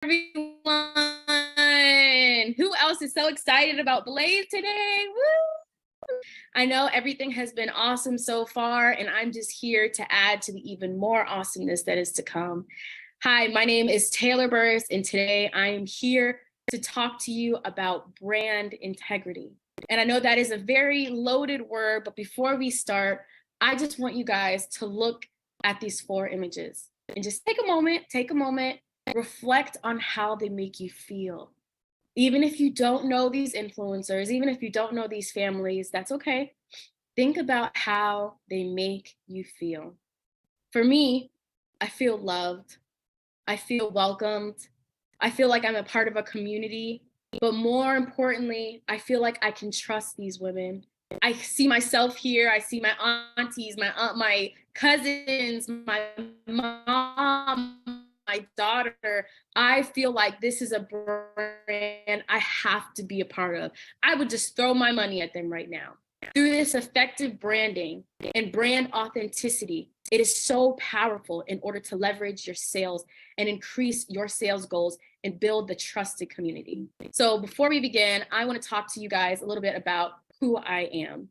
everyone. Who else is so excited about Blaze today? Woo! I know everything has been awesome so far, and I'm just here to add to the even more awesomeness that is to come. Hi, my name is Taylor Burris, and today I am here to talk to you about brand integrity. And I know that is a very loaded word, but before we start, I just want you guys to look at these 4 images and just take a moment, reflect on how they make you feel. Even if you don't know these influencers, even if you don't know these families, that's okay. Think about how they make you feel. For me, I feel loved. I feel welcomed. I feel like I'm a part of a community. But more importantly, I feel like I can trust these women. I see myself here. I see my aunties, my aunt, my cousins, my mom, my daughter. I feel like this is a brand I have to be a part of. I would just throw my money at them right now. Through this effective branding and brand authenticity, it is so powerful in order to leverage your sales and increase your sales goals and build the trusted community. So before we begin, I want to talk to you guys a little bit about who I am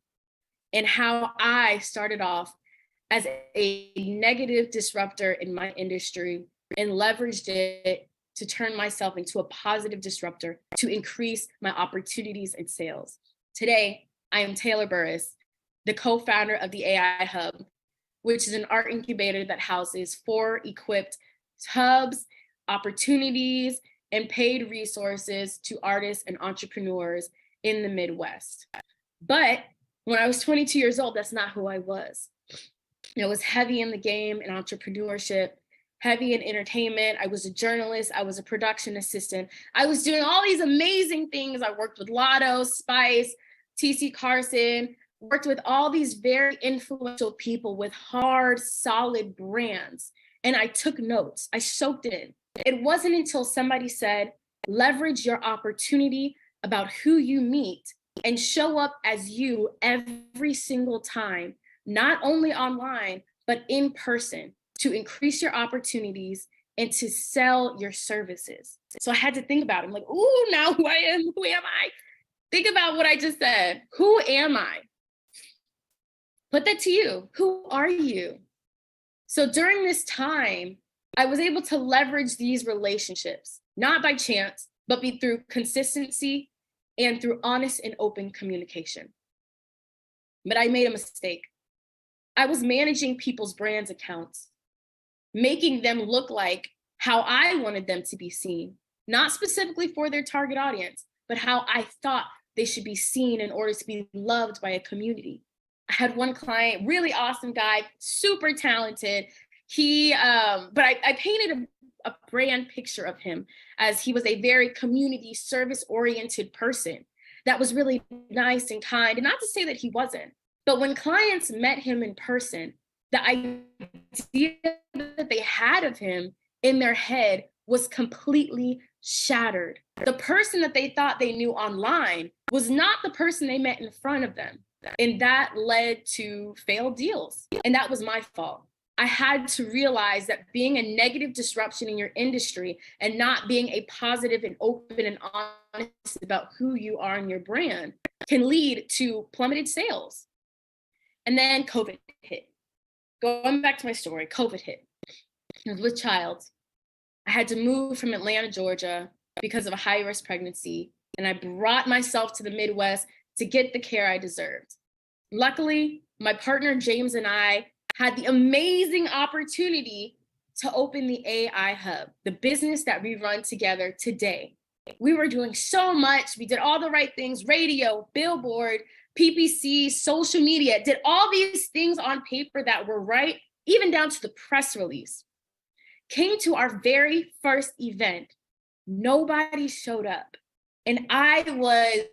and how I started off as a negative disruptor in my industry and leveraged it to turn myself into a positive disruptor to increase my opportunities and sales. Today, I am Taylor Burris, the co-founder of the AI Hub, which is an art incubator that houses 4 equipped hubs, opportunities, and paid resources to artists and entrepreneurs in the Midwest. But when I was 22 years old, that's not who I was. I was heavy in the game in entrepreneurship, heavy in entertainment. I was a journalist. I was a production assistant. I was doing all these amazing things. I worked with Lotto, Spice, TC Carson, worked with all these very influential people with hard, solid brands. And I took notes. I soaked it in. It wasn't until somebody said, leverage your opportunity about who you meet and show up as you every single time, not only online, but in person, to increase your opportunities and to sell your services. So I had to think about it. I'm like, ooh, now who I am, who am I? Think about what I just said. Who am I? Put that to you. Who are you? So during this time, I was able to leverage these relationships, not by chance, but through consistency and through honest and open communication. But I made a mistake. I was managing people's brands accounts, making them look like how I wanted them to be seen, not specifically for their target audience, but how I thought they should be seen in order to be loved by a community. I had one client, really awesome guy, super talented. But I painted a brand picture of him as he was a very community service oriented person that was really nice and kind. And not to say that he wasn't, but when clients met him in person, the idea that they had of him in their head was completely shattered. The person that they thought they knew online was not the person they met in front of them. And that led to failed deals. And that was my fault. I had to realize that being a negative disruption in your industry and not being a positive and open and honest about who you are and your brand can lead to plummeted sales. And then COVID hit. Going back to my story, COVID hit. I was with child. I had to move from Atlanta, Georgia because of a high-risk pregnancy. And I brought myself to the Midwest to get the care I deserved. Luckily, my partner, James, and I had the amazing opportunity to open the AI Hub, the business that we run together today. We were doing so much. We did all the right things, radio, billboard, PPC, social media, did all these things on paper that were right, even down to the press release. Came to our very first event. Nobody showed up. And I was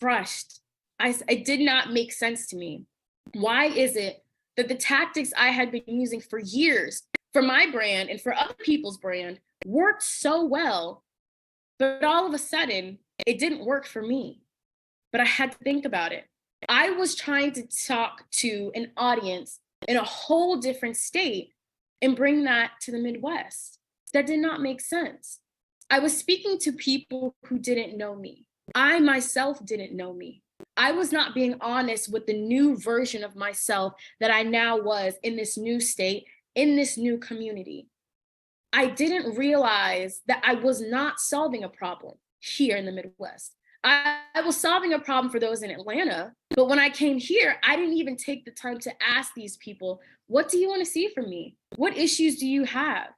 crushed. It did not make sense to me. Why is it that the tactics I had been using for years for my brand and for other people's brand worked so well, but all of a sudden it didn't work for me? But I had to think about it. I was trying to talk to an audience in a whole different state and bring that to the Midwest. That did not make sense. I was speaking to people who didn't know me. I myself didn't know me. I was not being honest with the new version of myself that I now was in this new state, in this new community. I didn't realize that I was not solving a problem here in the Midwest. I was solving a problem for those in Atlanta, but when I came here, I didn't even take the time to ask these people, what do you want to see from me? What issues do you have?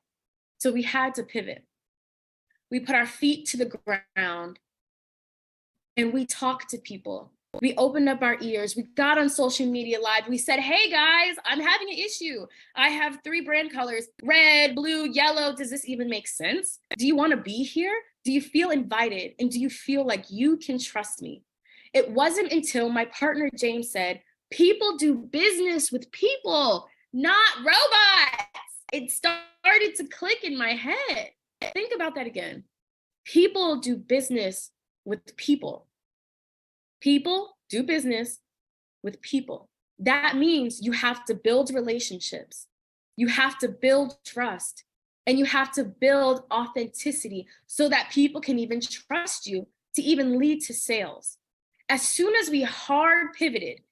So we had to pivot. We put our feet to the ground and we talked to people. We opened up our ears. We got on social media live. We said, hey guys, I'm having an issue. I have 3 brand colors, red, blue, yellow. Does this even make sense? Do you want to be here? Do you feel invited? And do you feel like you can trust me? It wasn't until my partner, James, said, people do business with people, not robots. It started to click in my head. Think about that again. People do business with people. People do business with people. That means you have to build relationships. You have to build trust. And you have to build authenticity so that people can even trust you to even lead to sales. As soon as we hard pivoted,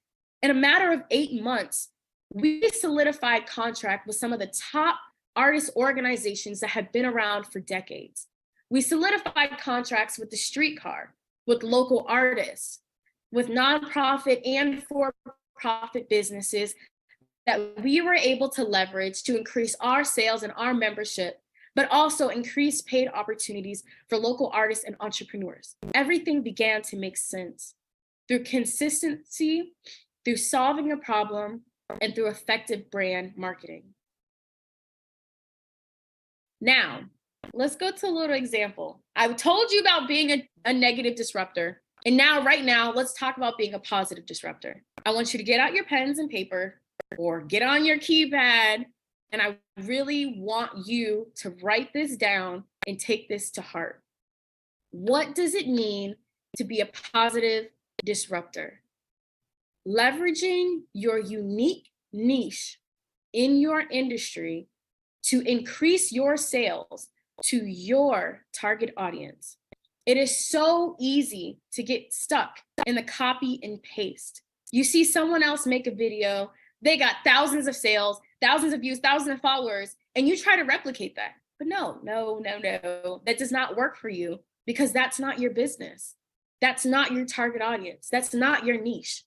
in a matter of 8 months, we solidified contract with some of the top artist organizations that have been around for decades. We solidified contracts with the streetcar, with local artists, with nonprofit and for-profit businesses that we were able to leverage to increase our sales and our membership, but also increase paid opportunities for local artists and entrepreneurs. Everything began to make sense through consistency, through solving a problem, and through effective brand marketing. Now, let's go to a little example. I told you about being a negative disruptor. And now, right now, let's talk about being a positive disruptor. I want you to get out your pens and paper or get on your keypad. And I really want you to write this down and take this to heart. What does it mean to be a positive disruptor? Leveraging your unique niche in your industry to increase your sales to your target audience. It is so easy to get stuck in the copy and paste. You see someone else make a video, they got thousands of sales, thousands of views, thousands of followers, and you try to replicate that. But no, that does not work for you because that's not your business. That's not your target audience. That's not your niche.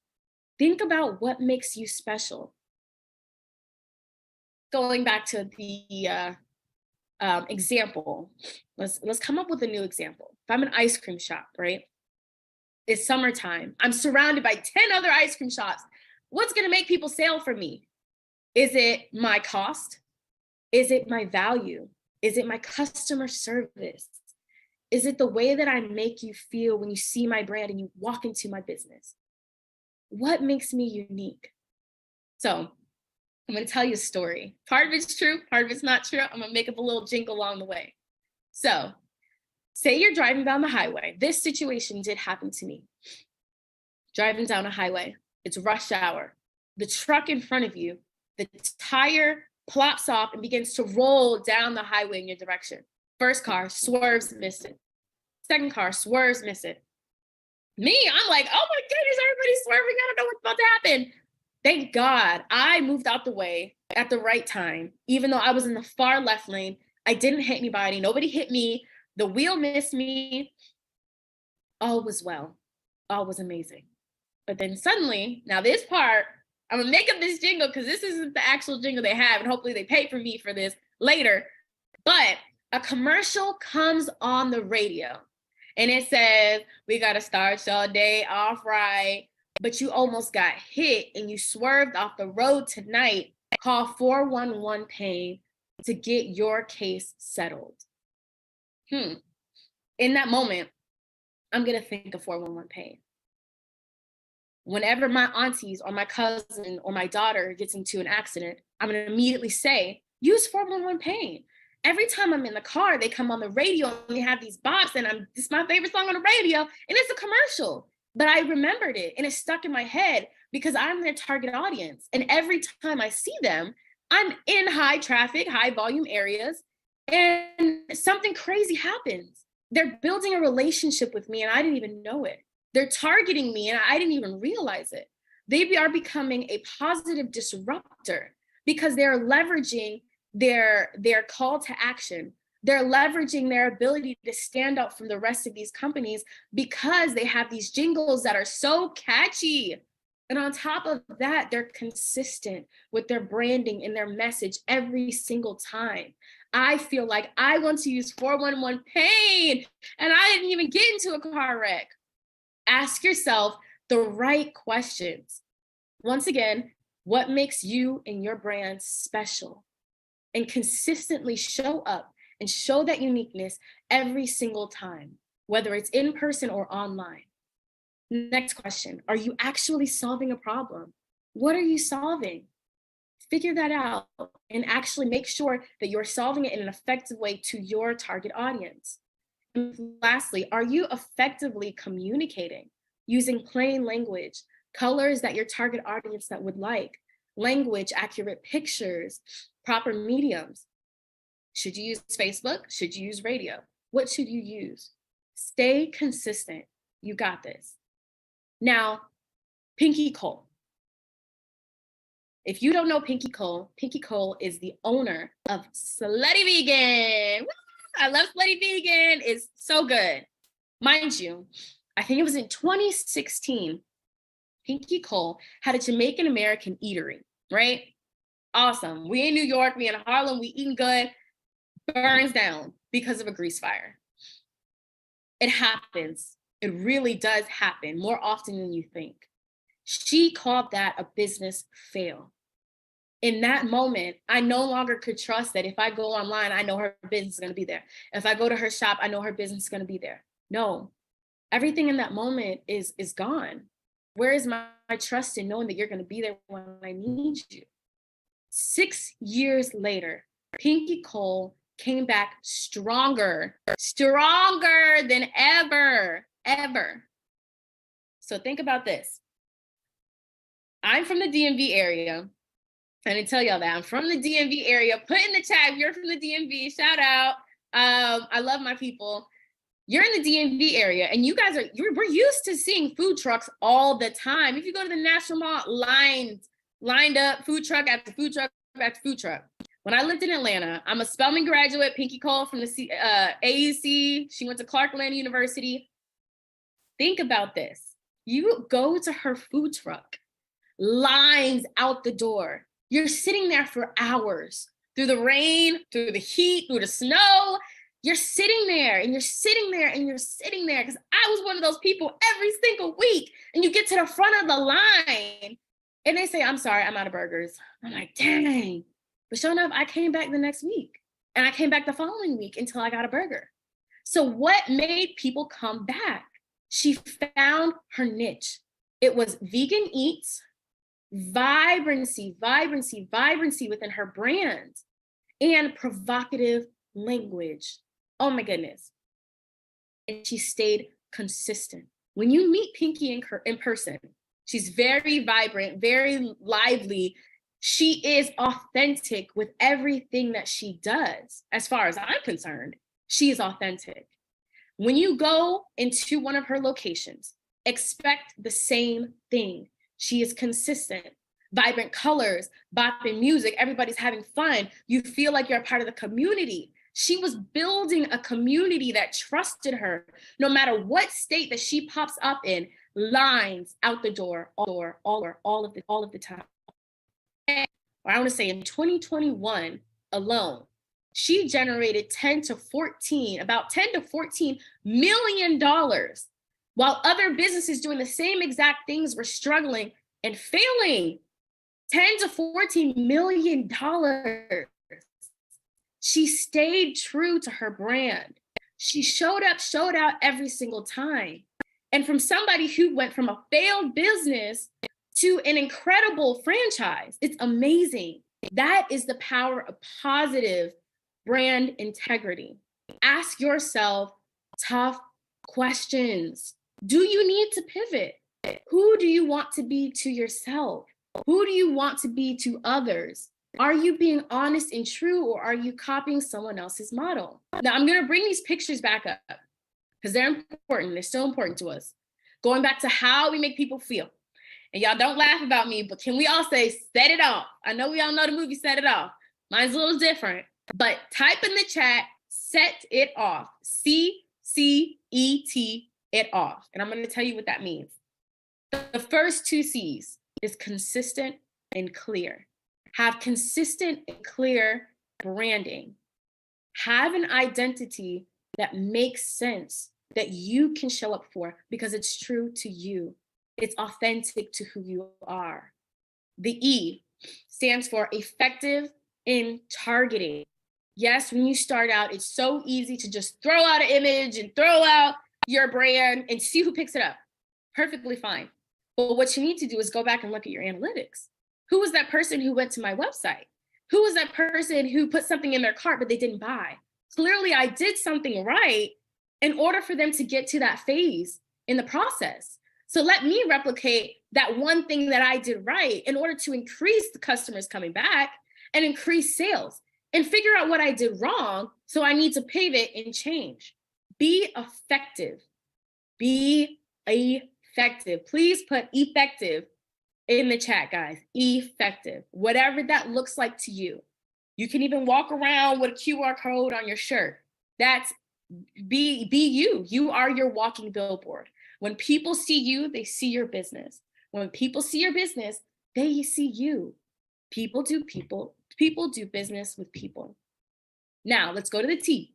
Think about what makes you special. Going back to the example, let's come up with a new example. If I'm an ice cream shop, right? It's summertime. I'm surrounded by 10 other ice cream shops. What's gonna make people sell for me? Is it my cost? Is it my value? Is it my customer service? Is it the way that I make you feel when you see my brand and you walk into my business? What makes me unique? So I'm gonna tell you a story. Part of it's true, part of it's not true. I'm gonna make up a little jingle along the way. So say you're driving down the highway. This situation did happen to me. Driving down a highway, it's rush hour. The truck in front of you, the tire plops off and begins to roll down the highway in your direction. First car swerves, miss it. Second car swerves, miss it. Me, I'm like, oh my goodness, everybody's swerving. I don't know what's about to happen. Thank God I moved out the way at the right time. Even though I was in the far left lane, I didn't hit anybody. Nobody hit me. The wheel missed me. All was well. All was amazing. But then suddenly, now this part, I'm gonna make up this jingle because this isn't the actual jingle they have, and hopefully they pay for me for this later. But a commercial comes on the radio and it says, we gotta start your day off right. But you almost got hit and you swerved off the road tonight. Call 411 pain to get your case settled. In that moment, I'm gonna think of 411 pain. Whenever my aunties or my cousin or my daughter gets into an accident, I'm gonna immediately say, use 411 pain. Every time I'm in the car, they come on the radio and they have these bops and this is my favorite song on the radio and it's a commercial. But I remembered it and it stuck in my head because I'm their target audience. And every time I see them, I'm in high traffic, high volume areas and something crazy happens. They're building a relationship with me and I didn't even know it. They're targeting me and I didn't even realize it. They are becoming a positive disruptor because they're leveraging their call to action. They're leveraging their ability to stand out from the rest of these companies because they have these jingles that are so catchy. And on top of that, they're consistent with their branding and their message every single time. I feel like I want to use 411 pain and I didn't even get into a car wreck. Ask yourself the right questions. Once again, what makes you and your brand special? And consistently show up and show that uniqueness every single time, whether it's in person or online. Next question, are you actually solving a problem? What are you solving? Figure that out and actually make sure that you're solving it in an effective way to your target audience. And lastly, are you effectively communicating using plain language, colors that your target audience that would like, language, accurate pictures, proper mediums? Should you use Facebook? Should you use radio? What should you use? Stay consistent. You got this. Now, Pinky Cole. If you don't know Pinky Cole is the owner of Slutty Vegan. Woo! I love Slutty Vegan. It's so good. Mind you, I think it was in 2016, Pinky Cole had a Jamaican American eatery, right? Awesome. We in New York, we in Harlem, we eating good. Burns down because of a grease fire. It happens. It really does happen more often than you think. She called that a business fail. In that moment, I no longer could trust that if I go online, I know her business is going to be there. If I go to her shop, I know her business is going to be there. No, everything in that moment is gone. Where is my trust in knowing that you're going to be there when I need you? 6 years later, Pinky Cole came back stronger than ever. So think about this. I'm from the DMV area. And I tell y'all that I'm from the DMV area. Put in the chat if you're from the DMV. Shout out. I love my people. You're in the DMV area, and you guys we're used to seeing food trucks all the time. If you go to the National Mall, lined up, food truck after food truck after food truck. When I lived in Atlanta, I'm a Spelman graduate, Pinky Cole from the AUC. She went to Clark Atlanta University. Think about this. You go to her food truck, lines out the door. You're sitting there for hours, through the rain, through the heat, through the snow. You're sitting there and you're sitting there and you're sitting there, because I was one of those people every single week. And you get to the front of the line and they say, I'm sorry, I'm out of burgers. I'm like, dang. But sure enough, I came back the next week and I came back the following week until I got a burger. So what made people come back? She found her niche. It was vegan eats, vibrancy within her brand, and provocative language. Oh my goodness. And she stayed consistent. When you meet Pinky in person, she's very vibrant, very lively. She is authentic with everything that she does. As far as I'm concerned, she is authentic. When you go into one of her locations, expect the same thing. She is consistent, vibrant colors, bopping music, everybody's having fun. You feel like you're a part of the community. She was building a community that trusted her. No matter what state that she pops up in, lines out the door, all of the time. Or I want to say in 2021 alone, she generated about 10 to 14 million dollars, while other businesses doing the same exact things were struggling and failing. 10 to 14 million dollars. She stayed true to her brand. She showed up, showed out every single time. And from somebody who went from a failed business to an incredible franchise, it's amazing. That is the power of positive brand integrity. Ask yourself tough questions. Do you need to pivot? Who do you want to be to yourself? Who do you want to be to others? Are you being honest and true, or are you copying someone else's model? Now I'm going to bring these pictures back up. because they're important. They're still important to us. Going back to how we make people feel. And y'all don't laugh about me, but can we all say, set it off? I know we all know the movie Set It Off. Mine's a little different, but type in the chat, set it off. C-C-E-T, it off. And I'm going to tell you what that means. The first two C's is consistent and clear. Have consistent and clear branding. Have an identity that makes sense, that you can show up for because it's true to you. It's authentic to who you are. The E stands for effective in targeting. Yes, when you start out, it's so easy to just throw out an image and throw out your brand and see who picks it up. Perfectly fine. But what you need to do is go back and look at your analytics. Who was that person who went to my website? Who was that person who put something in their cart, but they didn't buy? Clearly, I did something right in order for them to get to that phase in the process. So let me replicate that one thing that I did right in order to increase the customers coming back and increase sales and figure out what I did wrong. So I need to pivot and change. Be effective. Be effective. Please put effective in the chat, guys. Effective. Whatever that looks like to you. You can even walk around with a QR code on your shirt. That's be you. You are your walking billboard. When people see you, they see your business. When people see your business, they see you. People do business with people. Now, let's go to the T.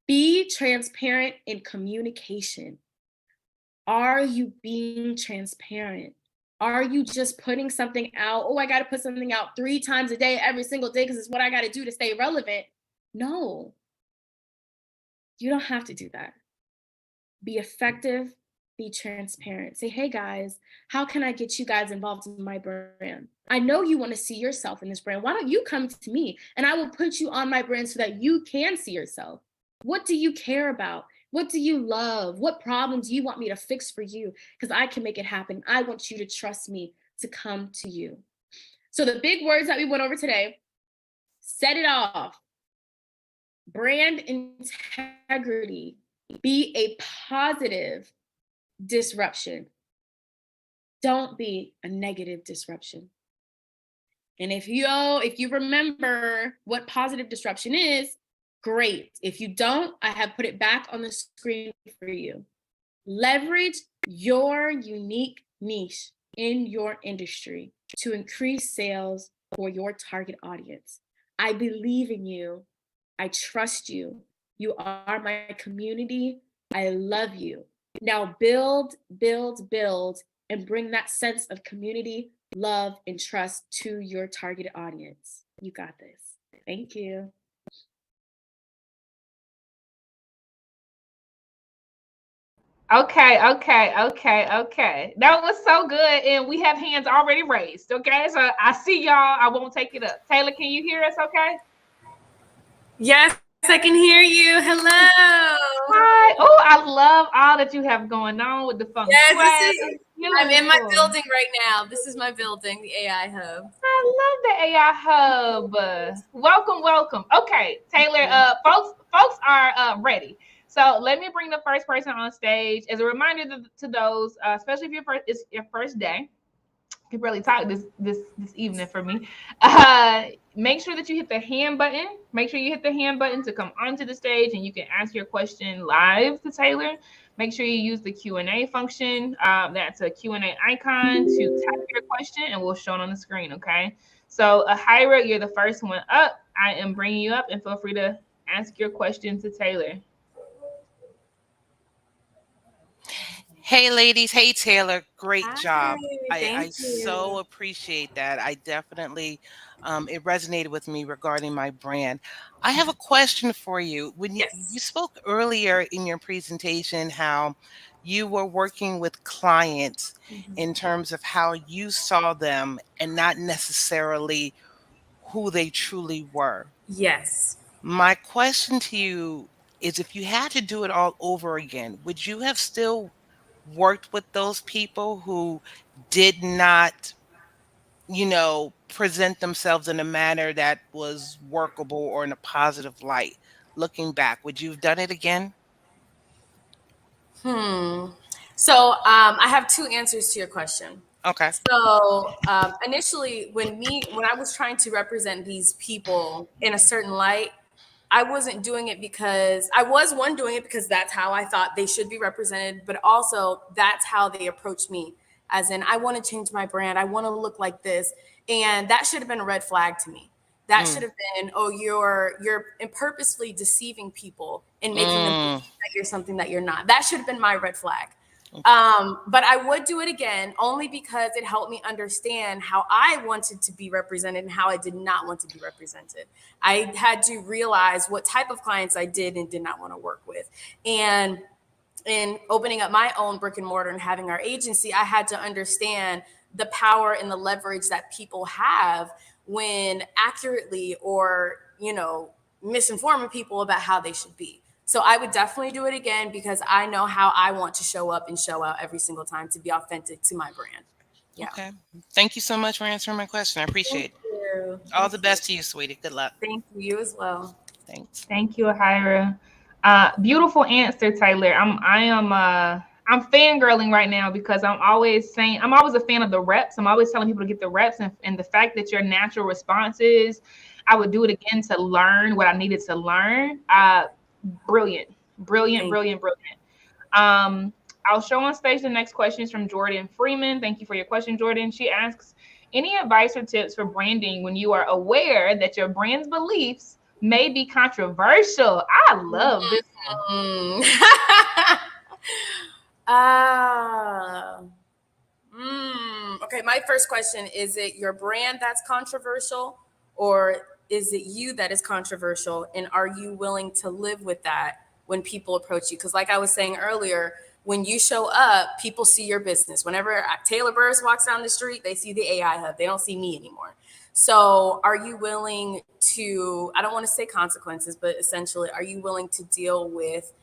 Be transparent in communication. Are you being transparent? Are you just putting something out? Oh, I got to put something out 3 times a day, every single day, because it's what I got to do to stay relevant. No, you don't have to do that. Be effective, be transparent. Say, hey guys, how can I get you guys involved in my brand? I know you want to see yourself in this brand. Why don't you come to me and I will put you on my brand so that you can see yourself? What do you care about? What do you love? What problems do you want me to fix for you? Because I can make it happen. I want you to trust me to come to you. So the big words that we went over today, set it off. Brand integrity. Be a positive disruption. Don't be a negative disruption. And if you remember what positive disruption is, great. If you don't, I have put it back on the screen for you. Leverage your unique niche in your industry to increase sales for your target audience. I believe in you. I trust you. You are my community. I love you. Now build, and bring that sense of community, love, and trust to your target audience. You got this. Thank you. Okay. That was so good. And we have hands already raised. Okay. So I see y'all. I won't take it up. Taylor, can you hear us okay? Yes, I can hear you. Hello. Hi. Oh, I love all that you have going on with the feng shui. I'm in my building right now. This is my building, the AI Hub. I love the AI Hub. Welcome. Okay, Taylor. Folks are ready. So let me bring the first person on stage as a reminder to those, especially if it's your first day. Can barely talk this evening for me. Make sure that you hit the hand button. Make sure you hit the hand button to come onto the stage, and you can ask your question live to Taylor. Make sure you use the Q&A function. That's a Q&A icon to type your question, and we'll show it on the screen. Okay. So, Ahira, you're the first one up. I am bringing you up, and feel free to ask your question to Taylor. Hey, ladies. Hey, Taylor. Great job. Thank I you. so appreciate that. I definitely, it resonated with me regarding my brand. I have a question for you. When you Yes. spoke earlier in your presentation how you were working with clients in terms of how you saw them and not necessarily who they truly were. Yes. My question to you is if you had to do it all over again, would you have still worked with those people who did not, present themselves in a manner that was workable or in a positive light? Looking back, would you have done it again? So I have two answers to your question. Okay. So initially, when I was trying to represent these people in a certain light, I wasn't doing it because I was doing it because that's how I thought they should be represented, but also that's how they approached me. As in, I want to change my brand. I want to look like this, and that should have been a red flag to me. That should have been, oh, you're purposefully deceiving people and making them believe that you're something that you're not. That should have been my red flag. But I would do it again only because it helped me understand how I wanted to be represented and how I did not want to be represented. I had to realize what type of clients I did and did not want to work with. And in opening up my own brick and mortar and having our agency, I had to understand the power and the leverage that people have when accurately or, misinforming people about how they should be. So I would definitely do it again because I know how I want to show up and show out every single time to be authentic to my brand. Yeah. Okay. Thank you so much for answering my question. I appreciate it. All the best to you, sweetie. Good luck. Thank you. You as well. Thanks. Thank you, Ahira. Beautiful answer, Taylor. I'm fangirling right now because I'm always a fan of the reps. I'm always telling people to get the reps, and the fact that your natural response is, I would do it again to learn what I needed to learn. Brilliant. I'll show on stage the next question is from Jordan Freeman. Thank you for your question, Jordan. She asks, any advice or tips for branding when you are aware that your brand's beliefs may be controversial? I love this one. Okay, my first question, is it your brand that's controversial, or is it you that is controversial? And are you willing to live with that when people approach you? Because like I was saying earlier, when you show up, people see your business. Whenever Taylor Burris walks down the street, they see the AI hub. They don't see me anymore. So are you willing to, I don't want to say consequences, but essentially, are you willing to deal with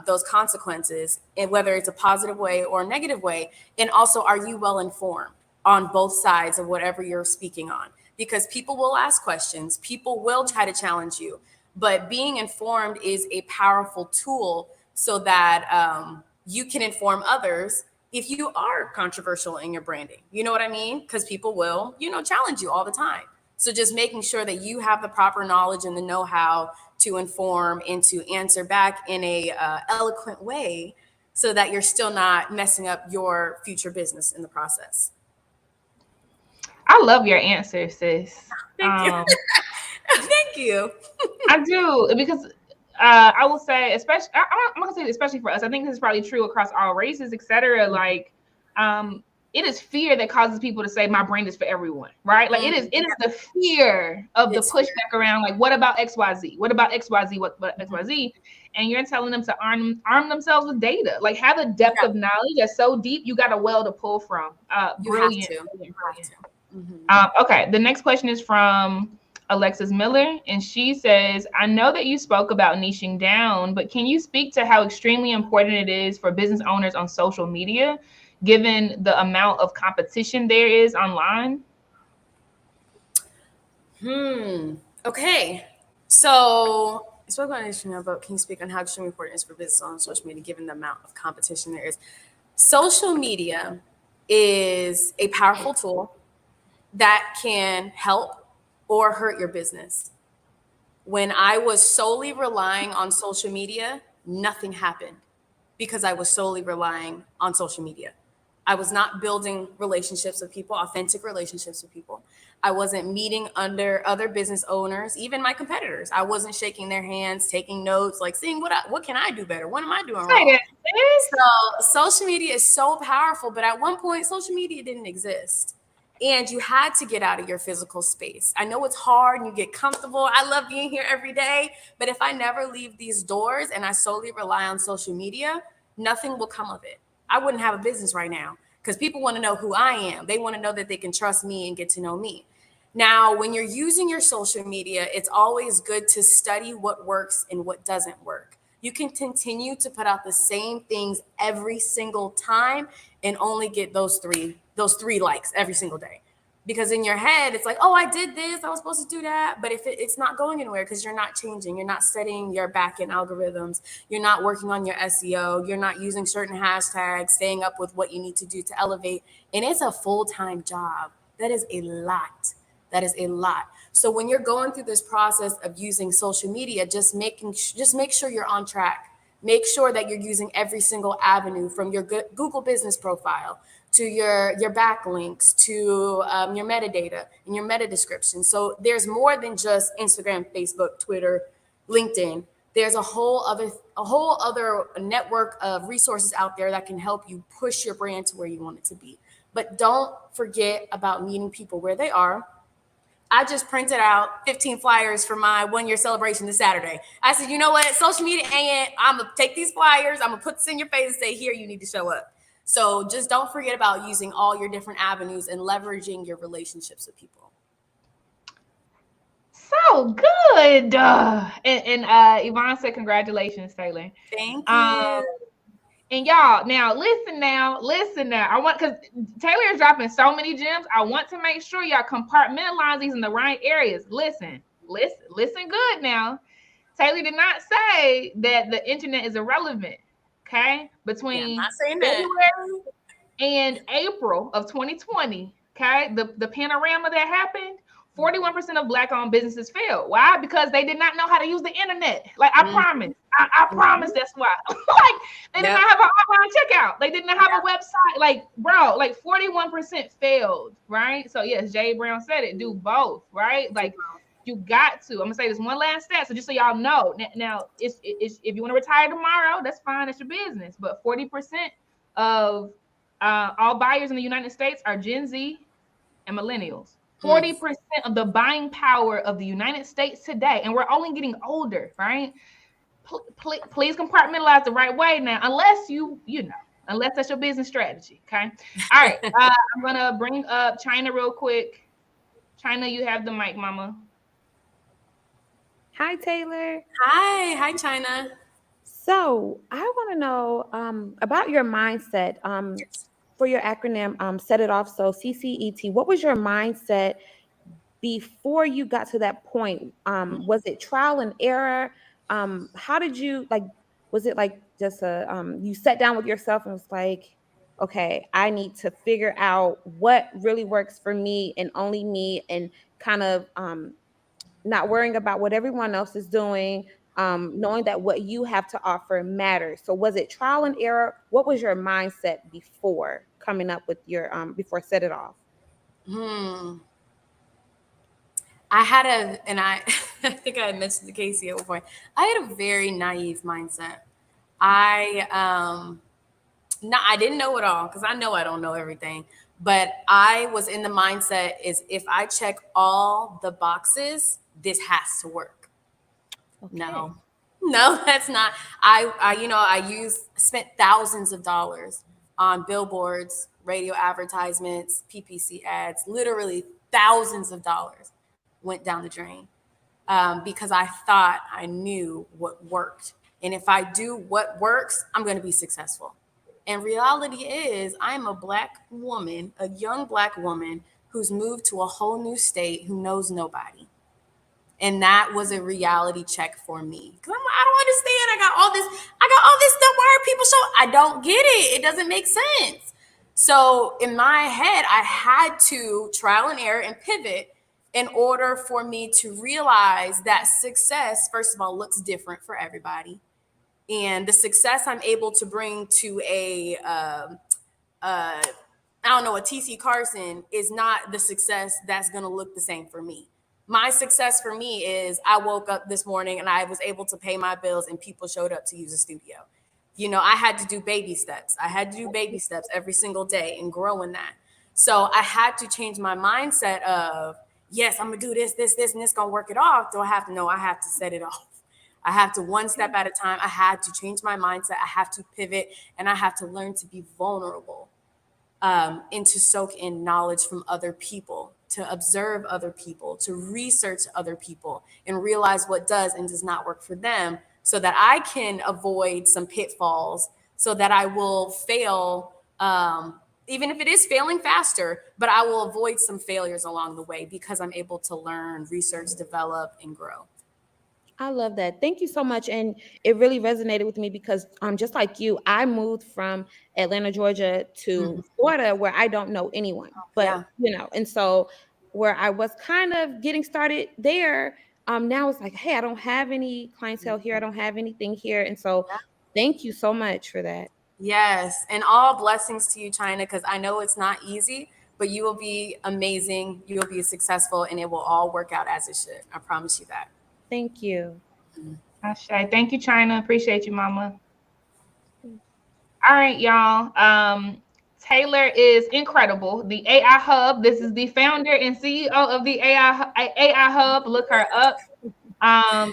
those consequences, and whether it's a positive way or a negative way? And also, are you well informed on both sides of whatever you're speaking on? Because people will ask questions, people will try to challenge you, but being informed is a powerful tool so that you can inform others if you are controversial in your branding. You know what I mean? Because people will, challenge you all the time. So just making sure that you have the proper knowledge and the know-how to inform and to answer back in a eloquent way so that you're still not messing up your future business in the process. I love your answer, sis. Thank you. Thank you. I do, because I will say, especially, I'm not gonna say especially for us. I think this is probably true across all races, etc. Like, it is fear that causes people to say my brand is for everyone, right? Like it is the fear of the pushback around, like, what about XYZ? What about XYZ? What XYZ? And you're telling them to arm themselves with data, like have a depth of knowledge that's so deep, you got a well to pull from. Brilliant. Okay, the next question is from Alexis Miller, and she says, I know that you spoke about niching down, but can you speak to how extremely important it is for business owners on social media, given the amount of competition there is online? Okay. So I spoke about niching down, but can you speak on how extremely important it is for business on social media, given the amount of competition there is? Social media is a powerful tool that can help or hurt your business. When I was solely relying on social media, nothing happened because I was solely relying on social media. I was not building relationships with people, authentic relationships with people. I wasn't meeting under other business owners, even my competitors. I wasn't shaking their hands, taking notes, like seeing what can I do better? What am I doing wrong? So social media is so powerful, but at one point, social media didn't exist. And you had to get out of your physical space. I know it's hard and you get comfortable. I love being here every day. But if I never leave these doors and I solely rely on social media, nothing will come of it. I wouldn't have a business right now because people want to know who I am. They want to know that they can trust me and get to know me. Now, when you're using your social media, it's always good to study what works and what doesn't work. You can continue to put out the same things every single time and only get those three likes every single day. Because in your head, it's like, oh, I did this, I was supposed to do that. But if it's not going anywhere because you're not changing, you're not setting your back-end algorithms, you're not working on your SEO, you're not using certain hashtags, staying up with what you need to do to elevate. And it's a full-time job. That is a lot. That is a lot. So when you're going through this process of using social media, just make sure you're on track. Make sure that you're using every single avenue, from your Google business profile to your backlinks to your metadata and your meta description. So there's more than just Instagram, Facebook, Twitter, LinkedIn. There's a whole other network of resources out there that can help you push your brand to where you want it to be. But don't forget about meeting people where they are. I just printed out 15 flyers for my 1-year celebration this Saturday. I said, you know what? Social media ain't it. I'm going to take these flyers. I'm going to put this in your face and say, here, you need to show up. So just don't forget about using all your different avenues and leveraging your relationships with people. So good. And Yvonne said, congratulations, Taylor. Thank you. And y'all, now listen now. I want, because Taylor is dropping so many gems. I want to make sure y'all compartmentalize these in the right areas. Listen good now. Taylor did not say that the internet is irrelevant. Okay, between February and April of 2020, okay, the panorama that happened, 41% of Black-owned businesses failed. Why? Because they did not know how to use the internet. Like, I promise. I promise that's why. Like, they did not have an online checkout. They didn't have a website. Like, bro, like 41% failed, right? So, yes, Jay Brown said it. Do both, right? Like, you got to. I'm going to say this one last stat, so just so y'all know. Now, it's if you want to retire tomorrow, that's fine. That's your business. But 40% of all buyers in the United States are Gen Z and millennials. 40% of the buying power of the United States today, and we're only getting older, right? Please compartmentalize the right way now, unless unless that's your business strategy, okay? All right, I'm gonna bring up China real quick. China, you have the mic, mama. Hi, Taylor. Hi, China. So I want to know about your mindset. For your acronym, Set It Off. So CCET, what was your mindset before you got to that point? Was it trial and error? How did you, like, was it like just you sat down with yourself and was like, okay, I need to figure out what really works for me and only me, and kind of not worrying about what everyone else is doing, knowing that what you have to offer matters. So was it trial and error? What was your mindset before coming up with your before Set It Off? I had I think I had mentioned to Casey at one point, I had a very naive mindset. I didn't know it all, because I know I don't know everything. But I was in the mindset is, if I check all the boxes, this has to work. Okay. No, that's not. I spent thousands of dollars on billboards, radio advertisements, PPC ads. Literally thousands of dollars went down the drain because I thought I knew what worked. And if I do what works, I'm going to be successful. And reality is, I'm a Black woman, a young Black woman who's moved to a whole new state, who knows nobody. And that was a reality check for me. Because I don't understand. I got all this stuff. Why are people showing? I don't get it. It doesn't make sense. So in my head, I had to trial and error and pivot in order for me to realize that success, first of all, looks different for everybody. And the success I'm able to bring to a TC Carson is not the success that's going to look the same for me. My success for me is I woke up this morning and I was able to pay my bills and people showed up to use the studio. I had to do baby steps. I had to do baby steps every single day and grow in that. So I had to change my mindset of, yes, I'm going to do this, and this going to work it off. Do I have to? No, I have to set it off. I have to one step at a time. I had to change my mindset. I have to pivot, and I have to learn to be vulnerable and to soak in knowledge from other people, to observe other people, to research other people, and realize what does and does not work for them, so that I can avoid some pitfalls, so that I will fail even if it is failing faster, but I will avoid some failures along the way because I'm able to learn, research, develop, and grow. I love that. Thank you so much. And it really resonated with me because just like you, I moved from Atlanta, Georgia to Florida where I don't know anyone. But and so where I was kind of getting started there, now it's like, hey, I don't have any clientele here. I don't have anything here. And so thank you so much for that. Yes. And all blessings to you, China, because I know it's not easy, but you will be amazing. You will be successful and it will all work out as it should. I promise you that. Thank you. Ashe. Thank you, China. Appreciate you, Mama. All right, y'all. Taylor is incredible. The AI Hub. This is the founder and CEO of the AI Hub. Look her up.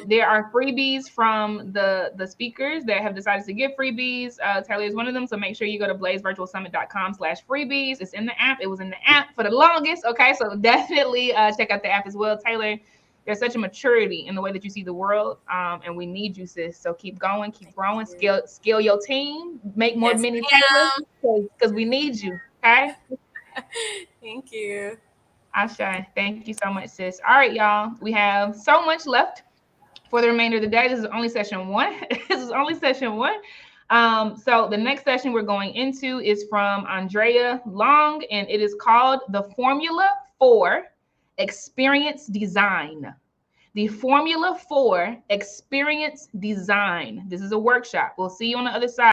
There are freebies from the speakers that have decided to give freebies. Taylor is one of them. So make sure you go to blazevirtualsummit.com/freebies. It's in the app. It was in the app for the longest. Okay. So definitely check out the app as well. Taylor, there's such a maturity in the way that you see the world. And we need you, sis. So keep going, keep growing, scale your team, make more mini Taylors because we need you. Okay. Thank you. Ashe. Thank you so much, sis. All right, y'all. We have so much left for the remainder of the day. This is only session 1. This is only session 1. So the next session we're going into is from Andrea Long, and it is called The Formula for Experience Design. The Formula for Experience Design. This is a workshop. We'll see you on the other side.